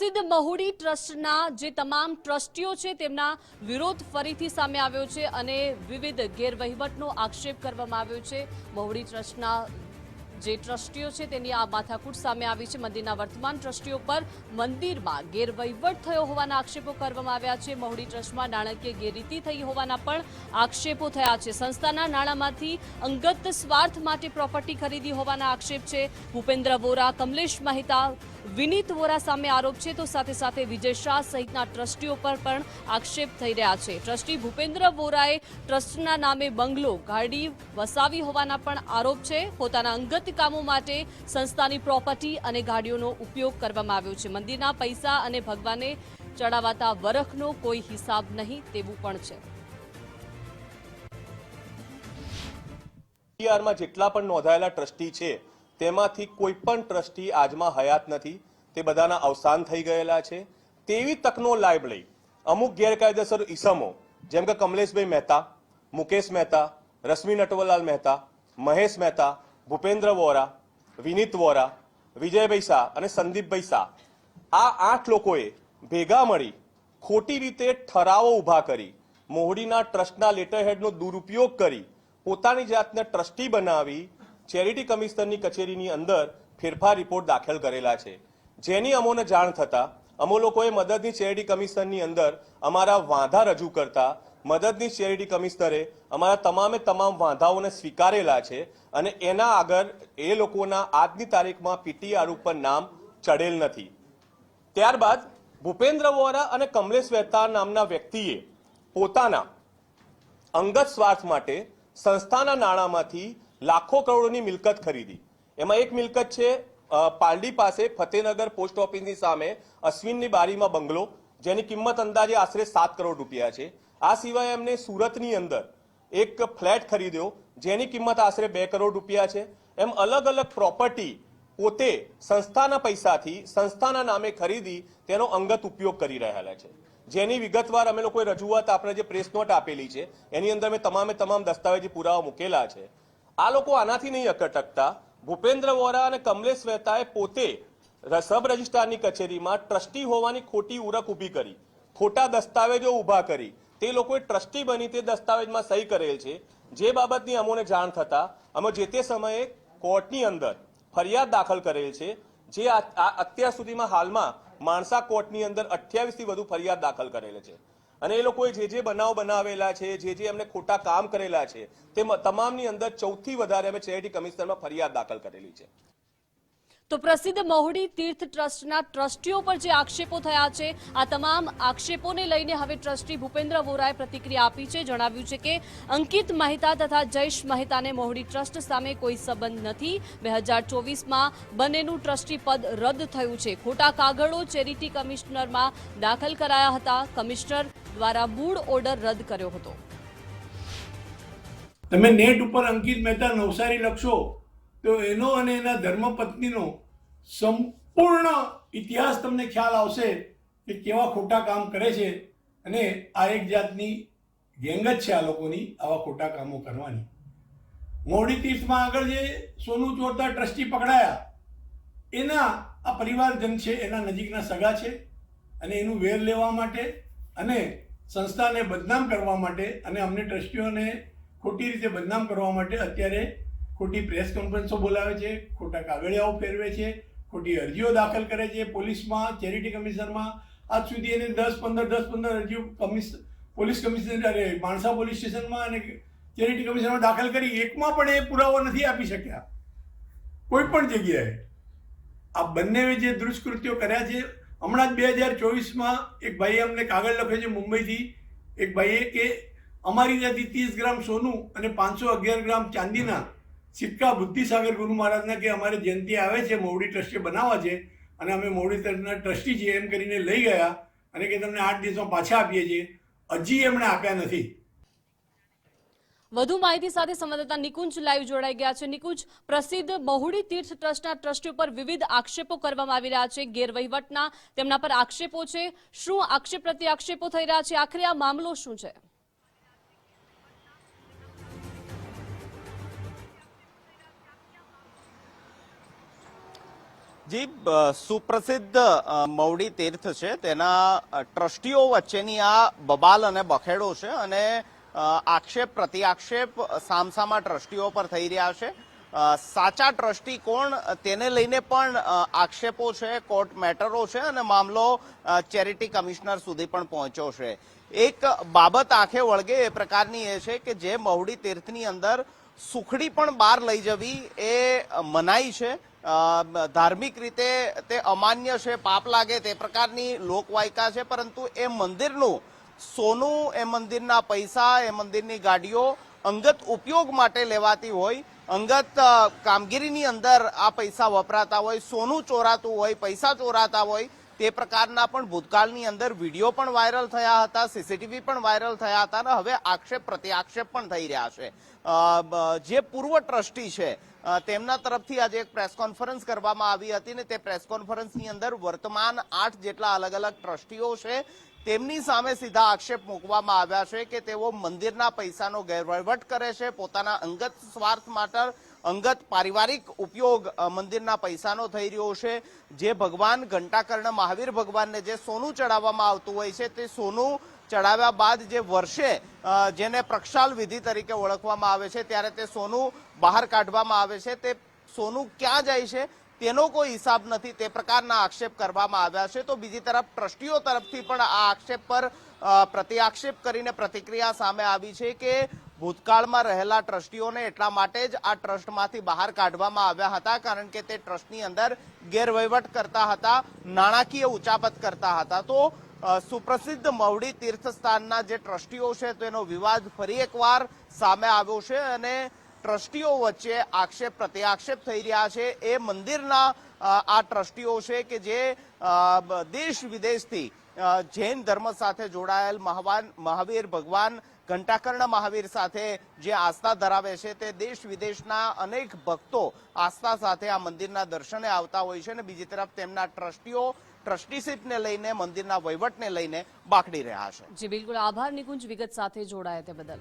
પ્રસિદ્ધ મહુડી ટ્રસ્ટના જે તમામ ટ્રસ્ટીઓ છે તેમના વિરોધ ફરીથી સામે આવ્યો છે અને વિવિધ ગેરવહીવટનો આક્ષેપ કરવામાં આવ્યો છે। મહુડી ટ્રસ્ટના જે ટ્રસ્ટીઓ છે તેની આ માથાકૂટ સામે આવી છે। મંદિરના વર્તમાન ટ્રસ્ટીઓ પર મંદિરમાં ગેરવહીવટ થયો હોવાના આક્ષેપો કરવામાં આવ્યા છે। મહુડી ટ્રસ્ટમાં નાણાકીય ગેરરીતિ થઈ હોવાના પણ આક્ષેપો થયા છે। સંસ્થાના નાણામાંથી અંગત સ્વાર્થ માટે પ્રોપર્ટી ખરીદી હોવાના આક્ષેપ છે। ભૂપેન્દ્ર વોરા, કમલેશ મહેતા, વિનીત વોરા સામે આરોપ છે, તો સાથે સાથે વિજય શાહ સહિતના ટ્રસ્ટીઓ પર પણ આક્ષેપ થઈ રહ્યા છે। ટ્રસ્ટી ભૂપેન્દ્ર વોરાએ ટ્રસ્ટના નામે બંગલો, ગાડી વસાવી હોવાના પણ આરોપ છે। પોતાના અંગત કામો માટે સંસ્થાની પ્રોપર્ટી અને ગાડીઓનો ઉપયોગ કરવામાં આવ્યો છે। મંદિરના પૈસા અને ભગવાને ચડાવાતા વરખનો કોઈ હિસાબ નહીં તેવું પણ છે। માં જેટલા પણ નોંધાયેલા ટ્રસ્ટી છે તેમાંથી કોઈ પણ ટ્રસ્ટી આજમાં હયાત નથી, તે બધાના અવસાન થઈ ગયેલા છે। તેવી તકનો લાભ લઈ અમુક ગેરકાયદેસર ઈસમો જેમ કે કમલેશભાઈ મહેતા, મુકેશ મહેતા, રશ્મિ નટવરલાલ મહેતા, મહેશ મહેતા, ભૂપેન્દ્ર વોરા, વિનીત વોરા, વિજયભાઈ શાહ અને સંદીપભાઈ શાહ, આ 8 લોકોએ ભેગા મળી ખોટી રીતે ઠરાવો ઊભા કરી મોહડીના ટ્રસ્ટના લેટરહેડનો દુરુપયોગ કરી પોતાની જાતને ટ્રસ્ટી બનાવી ચેરિટી કમિશનરની કચેરીની અંદર ફેરફાર રિપોર્ટ દાખલ કરેલા છે। જેની અમોને જાણ થતાં અમો લોકોએ મદદની ચેરિટી કમિશનરની અંદર અમારા વાંધા રજૂ કરતા મદદની ચેરિટી કમિશનરે અમારા તમામ વાંધાઓને સ્વીકારેલા છે અને એના આગળ એ લોકોના આજની તારીખમાં પીટીઆર ઉપર નામ ચડેલ નથી। ત્યારબાદ ભૂપેન્દ્ર વોરા અને કમલેશ મહેતા નામના વ્યક્તિએ પોતાના અંગત સ્વાર્થ માટે સંસ્થાના નાણામાંથી લાખો કરોડોની મિલકત ખરીદી। એમાં એક મિલકત છે પાલડી પાસે ફતેનગર પોસ્ટ ઓફિસની સામે અશ્વિનની બારીમાં બંગલો, જેની કિંમત અંદાજે આશરે 7 કરોડ રૂપિયા છે। આ સિવાય એમને સુરતની અંદર એક ફ્લેટ ખરીદ્યો જેની કિંમત આશરે 2 કરોડ રૂપિયા છે। એમ અલગ અલગ પ્રોપર્ટી પોતે સંસ્થાના પૈસાથી સંસ્થાના નામે ખરીદી તેનો અંગત ઉપયોગ કરી રહેલા છે। જેની વિગતવાર અમે લોકોએ રજૂઆત આપણે જે પ્રેસ નોટ આપેલી છે એની અંદર મેં તમામ દસ્તાવેજી પુરાવા મૂકેલા છે। આ લોકો આનાથી નહીં અકટકતા ભૂપેન્દ્ર વોરા અને કમલેશ મહેતાએ પોતે સબ રજિસ્ટ્રારની કચેરીમાં ટ્રસ્ટી હોવાની ખોટી ઉરક ઊભી કરી, ખોટા દસ્તાવેજો ઊભા કરી તે લોકોએ ટ્રસ્ટી બની તે દસ્તાવેજમાં સહી કરેલ છે। જે બાબતની અમોને જાણ થતા અમે જે તે સમયે કોર્ટની અંદર ફરિયાદ દાખલ કરેલ છે। જે અત્યાર સુધીમાં હાલમાં માણસા કોર્ટની અંદર 28થી વધુ ફરિયાદ દાખલ કરેલ છે અને એ લોકોએ જે બનાવ બનાવેલા છે, જે એમને ખોટા કામ કરેલા છે તે તમામની અંદર 14 થી વધારે અમે ચેરિટી કમિશનરમાં ફરિયાદ દાખલ કરેલી છે। તો પ્રસિદ્ધ મહુડી તીર્થ ટ્રસ્ટના ટ્રસ્ટીઓ પર જે આક્ષેપો થયા છે આ તમામ આક્ષેપોને લઈને હવે ટ્રસ્ટી ભૂપેન્દ્ર વોરાએ પ્રતિક્રિયા આપી છે। જણાવ્યું છે કે અંકિત મહેતા તથા જયેશ મહેતાને મહુડી ટ્રસ્ટ સામે કોઈ સંબંધ નથી। 2024માં બંનેનું ટ્રસ્ટી પદ રદ થયું છે। ખોટા કાગળો ચેરિટી કમિશનરમાં દાખલ કરાયા હતા। કમિશનર દ્વારા મૂળ ઓર્ડર રદ કર્યો હતો। તમે નેટ ઉપર અંકિત મહેતા નવસારી લખશો તો એનો અને એના ધર્મપત્નીનો સંપૂર્ણ ઇતિહાસ તમને ખ્યાલ આવશે કે કેવા ખોટા કામ કરે છે અને આ એક જાતની ગેંગ જ છે આ લોકોની આવા ખોટા કામો કરવાની। મોહડી તીર્થમાં આગળ જે સોનું ચોરતા ટ્રસ્ટી પકડાયા એના આ પરિવારજન છે, એના નજીકના સગા છે અને એનું વેર લેવા માટે અને સંસ્થાને બદનામ કરવા માટે અને અમને ટ્રસ્ટીઓને ખોટી રીતે બદનામ કરવા માટે અત્યારે ખોટી પ્રેસ કોન્ફરન્સો બોલાવે છે, ખોટા કાગળિયાઓ ફેરવે છે, ખોટી અરજીઓ દાખલ કરે છે પોલીસમાં, ચેરિટી કમિશનરમાં। આજ સુધી એને 10-15 અરજીઓ પોલીસ કમિશનર માણસા પોલીસ સ્ટેશનમાં અને ચેરિટી કમિશનમાં દાખલ કરી, એકમાં પણ એ પુરાવો નથી આપી શક્યા કોઈ પણ જગ્યાએ। આ બંને જે દુષ્કૃત્યો કર્યા છે, હમણાં જ 2024માં એક ભાઈએ અમને કાગળ લખ્યો છે મુંબઈથી, એક ભાઈએ કે અમારી ત્યાંથી 30 ગ્રામ સોનું અને 511 ગ્રામ ચાંદીના સિક્કા બુદ્ધિસાગર ગુરુ મહારાજના કે અમારે જયંતિ આવે છે મહુડી ટ્રસ્ટી બનાવવા છે અને અમે મહુડી ટ્રસ્ટના ટ્રસ્ટી છીએ એમ કરીને લઈ ગયા અને કે તમને 8 દિવસમાં પાછા આપીએ છીએ, હજી એમણે આપ્યા નથી। વધુ માહિતી સાથે સંવાદદાતા નિકુંજ લાઈવ જોડાઈ ગયા છે। નિકુંજ, પ્રસિદ્ધ મહુડી તીર્થ ટ્રસ્ટના ટ્રસ્ટીઓ પર વિવિધ આક્ષેપો કરવામાં આવી રહ્યા છે, ગેરવહીવટના તેમના પર આક્ષેપો છે। શું આક્ષેપ પ્રત્યે આક્ષેપો થઈ રહ્યા છે? આખરે આ મામલો શું છે? જી સુપ્રસિદ્ધ મવડી તીર્થ છે તેના ટ્રસ્ટીઓ વચ્ચેની આ બબાલ અને બખેડો છે અને આક્ષેપ પ્રત્યાક્ષેપ સામસામા ટ્રસ્ટીઓ પર થઈ રહ્યા છે. સાચા ટ્રસ્ટી કોણ તેને લઈને પણ આક્ષેપો છે, કોર્ટ મેટરો છે અને મામલો ચેરિટી કમિશનર સુધી પણ પહોંચ્યો છે. એક બાબત આંખે વળગે એ પ્રકારની એ છે કે જે મવડી તીર્થની અંદર સુખડી પણ બહાર લઈ જવી એ મનાઈ છે. ધાર્મિક રીતે તે અમાન્ય છે, પાપ લાગે તે પ્રકારની લોકવાયકા છે, પરંતુ એ મંદિરનું સોનું, એ મંદિરના પૈસા, એ મંદિરની ગાડીઓ અંગત ઉપયોગ માટે લેવાતી હોય, અંગત કામગીરીની અંદર આ પૈસા વપરાતા હોય, સોનું ચોરાતું હોય, પૈસા ચોરાતા હોય, તે પ્રકારના પણ ભૂતકાળની અંદર વિડીયો પણ વાયરલ થયા હતા, સીસીટીવી પણ વાયરલ થયા હતા અને હવે આક્ષેપ પ્રત્યાક્ષેપ પણ થઈ રહ્યા છે. જે પૂર્વ ટ્રસ્ટી છે તેમના તરફથી આજે એક પ્રેસ કોન્ફરન્સ કરવામાં આવી હતી ને તે પ્રેસ કોન્ફરન્સની અંદર વર્તમાન 8 જેટલા અલગ અલગ ટ્રસ્ટીઓ છે તેમની સામે સીધા આક્ષેપ મૂકવામાં આવ્યા છે કે તેઓ મંદિરના પૈસાનો ગેરવહીવટ કરે છે, પોતાના અંગત સ્વાર્થ માટે અંગત પારિવારિક ઉપયોગ મંદિરના પૈસાનો થઈ રહ્યો છે. જે ભગવાન ઘંટાકર્ણ મહાવીર ભગવાનને જે સોનું ચડાવવામાં આવતું હોય છે તે સોનું ચડાવ્યા બાદ જે વર્ષે જેને પ્રક્ષાલ વિધિ તરીકે ઓળખવામાં આવે છે ત્યારે તે સોનું બહાર કાઢવામાં આવે છે, તે સોનું ક્યાં જાય છે તેનો કોઈ હિસાબ નથી, તે પ્રકારના આક્ષેપ કરવામાં આવ્યા છે. તો બીજી તરફ ટ્રસ્ટીઓ તરફથી પણ આ આક્ષેપ પર પ્રત્યાક્ષેપ કરીને પ્રતિક્રિયા સામે આવી છે કે ભૂતકાળમાં રહેલા ટ્રસ્ટીઓને એટલા માટે જ આ ટ્રસ્ટમાંથી બહાર કાઢવામાં આવ્યા હતા કારણ કે તે ટ્રસ્ટની અંદર ગેરવહીવટ કરતા હતા, નાણાકીય ઉચાપત કરતા હતા. તો સુપ્રસિદ્ધ મવડી તીર્થસ્થાનના જે ટ્રસ્ટીઓ છે તેનો વિવાદ ફરી એકવાર સામે આવ્યો છે અને ટ્રસ્ટીઓ વચ્ચે આક્ષેપ પ્રત્યાક્ષેપ થઈ રહ્યા છે. એ મંદિરના આ ટ્રસ્ટીઓ છે કે જે દેશ વિદેશથી જૈન ધર્મ સાથે જોડાયેલ મહાવીર ભગવાન ઘંટાકર્ણ મહાવીર સાથે જે આસ્થા ધરાવે છે તે દેશ વિદેશના અનેક ભક્તો આસ્થા સાથે આ મંદિરના દર્શને આવતા હોય છે અને બીજી તરફ તેમના ટ્રસ્ટીઓ ટ્રસ્ટીશીપને લઈને, મંદિરના વહીવટને લઈને બાખડી રહ્યા છે. જી બિલકુલ, આભાર નિકુંજ વિગત સાથે જોડાયા તે બદલ.